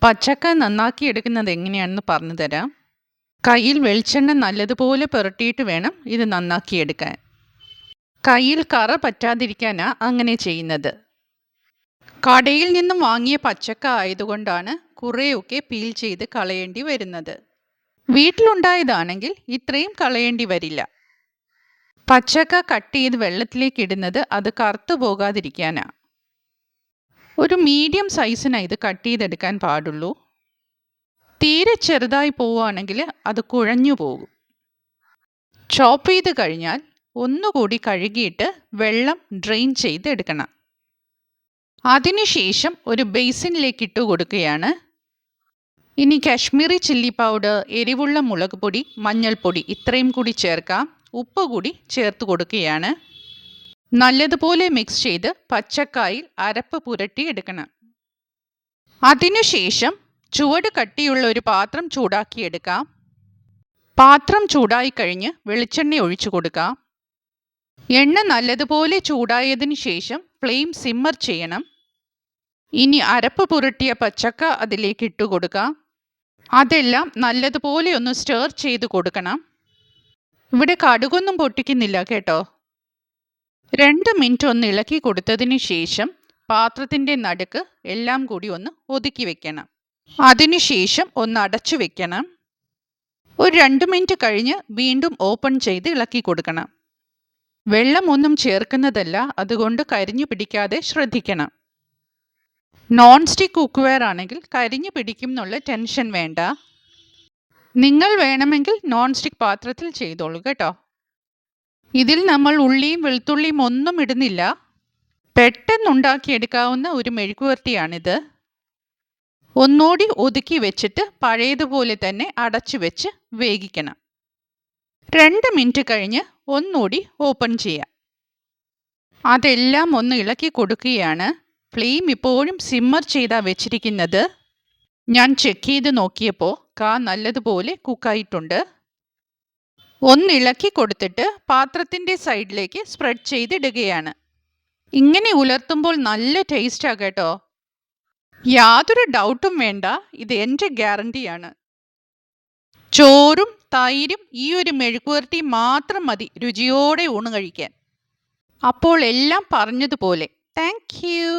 പച്ചക്ക നന്നാക്കി എടുക്കുന്നത് എങ്ങനെയാണെന്ന് പറഞ്ഞു തരാം. കയ്യിൽ വെളിച്ചെണ്ണ നല്ലതുപോലെ പുരട്ടിയിട്ട് വേണം ഇത് നന്നാക്കിയെടുക്കാൻ. കയ്യിൽ കറ പറ്റാതിരിക്കാനാണ് അങ്ങനെ ചെയ്യുന്നത്. കടയിൽ നിന്നും വാങ്ങിയ പച്ചക്ക ആയതുകൊണ്ടാണ് കുറേയൊക്കെ പീൽ ചെയ്ത് കളയേണ്ടി വരുന്നത്. വീട്ടിലുണ്ടായതാണെങ്കിൽ ഇത്രയും കളയേണ്ടി വരില്ല. പച്ചക്ക കട്ട് ചെയ്ത് വെള്ളത്തിലേക്ക് ഇടുന്നത് അത് കറുത്തു പോകാതിരിക്കാനാണ്. ഒരു മീഡിയം സൈസിനാണ് ഇത് കട്ട് ചെയ്തെടുക്കാൻ പാടുള്ളൂ. തീരെ ചെറുതായി പോവുകയാണെങ്കിൽ അത് കുഴഞ്ഞു പോകും. ചോപ്പ് ചെയ്ത് കഴിഞ്ഞാൽ ഒന്നുകൂടി കഴുകിയിട്ട് വെള്ളം ഡ്രെയിൻ ചെയ്ത് എടുക്കണം. അതിനുശേഷം ഒരു ബേസിനിലേക്ക് ഇട്ട് കൊടുക്കുകയാണ്. ഇനി കാശ്മീരി ചില്ലി പൗഡർ, എരിവുള്ള മുളക് പൊടി, മഞ്ഞൾപ്പൊടി ഇത്രയും കൂടി ചേർക്കാം. ഉപ്പ് കൂടി ചേർത്ത് കൊടുക്കുകയാണ്. നല്ലതുപോലെ മിക്സ് ചെയ്ത് പച്ചക്കായിൽ അരപ്പ് പുരട്ടി എടുക്കണം. അതിനുശേഷം ചുവട് കട്ടിയുള്ള ഒരു പാത്രം ചൂടാക്കിയെടുക്കാം. പാത്രം ചൂടായി കഴിഞ്ഞ് വെളിച്ചെണ്ണ ഒഴിച്ചു കൊടുക്കാം. എണ്ണ നല്ലതുപോലെ ചൂടായതിനു ശേഷം ഫ്ലെയിം സിമ്മർ ചെയ്യണം. ഇനി അരപ്പ് പുരട്ടിയ പച്ചക്ക അതിലേക്ക് ഇട്ട് കൊടുക്കാം. അതെല്ലാം നല്ലതുപോലെ ഒന്ന് സ്റ്റർ ചെയ്ത് കൊടുക്കണം. ഇവിടെ കടുകൊന്നും പൊട്ടിക്കുന്നില്ല കേട്ടോ. 2 മിനിറ്റ് ഒന്ന് ഇളക്കി കൊടുത്തതിന് ശേഷം പാത്രത്തിൻ്റെ നടുക്ക് എല്ലാം കൂടി ഒന്ന് ഒതുക്കി വെക്കണം. അതിനുശേഷം ഒന്ന് അടച്ചു വെക്കണം. ഒരു 2 മിനിറ്റ് കഴിഞ്ഞ് വീണ്ടും ഓപ്പൺ ചെയ്ത് ഇളക്കി കൊടുക്കണം. വെള്ളമൊന്നും ചേർക്കുന്നതല്ല, അതുകൊണ്ട് കരിഞ്ഞു പിടിക്കാതെ ശ്രദ്ധിക്കണം. നോൺ സ്റ്റിക്ക് കുക്ക്വെയർ ആണെങ്കിൽ കരിഞ്ഞു പിടിക്കും എന്നുള്ള ടെൻഷൻ വേണ്ട. നിങ്ങൾ വേണമെങ്കിൽ നോൺ സ്റ്റിക്ക് പാത്രത്തിൽ ചെയ്തോളൂ കേട്ടോ. ഇതിൽ നമ്മൾ ഉള്ളിയും വെളുത്തുള്ളിയും ഒന്നും ഇടുന്നില്ല. പെട്ടെന്നുണ്ടാക്കിയെടുക്കാവുന്ന ഒരു മെഴുക്കുവരട്ടിയാണിത്. ഒന്നുകൂടി ഒതുക്കി വെച്ചിട്ട് പഴയതുപോലെ തന്നെ അടച്ചു വെച്ച് വേവിക്കണം. 2 മിനിറ്റ് കഴിഞ്ഞ് ഒന്നുകൂടി ഓപ്പൺ ചെയ്യാം. അതെല്ലാം ഒന്ന് ഇളക്കി കൊടുക്കുകയാണ്. ഫ്ലെയിം ഇപ്പോഴും സിമ്മർ ചെയ്താണ് വെച്ചിരിക്കുന്നത്. ഞാൻ ചെക്ക് ചെയ്ത് നോക്കിയപ്പോൾ നല്ലതുപോലെ കുക്കായിട്ടുണ്ട്. ഒന്ന് ഇളക്കി കൊടുത്തിട്ട് പാത്രത്തിൻ്റെ സൈഡിലേക്ക് സ്പ്രെഡ് ചെയ്തിടുകയാണ്. ഇങ്ങനെ ഉലർത്തുമ്പോൾ നല്ല ടേസ്റ്റാണ് കേട്ടോ. യാതൊരു ഡൗട്ടും വേണ്ട, ഇത് എൻ്റെ ഗ്യാരണ്ടിയാണ്. ചോറും തൈരും ഈ ഒരു മെഴുക്കുവരട്ടി മാത്രം മതി രുചിയോടെ ഊണ് കഴിക്കാൻ. അപ്പോൾ എല്ലാം പറഞ്ഞതുപോലെ. Thank you.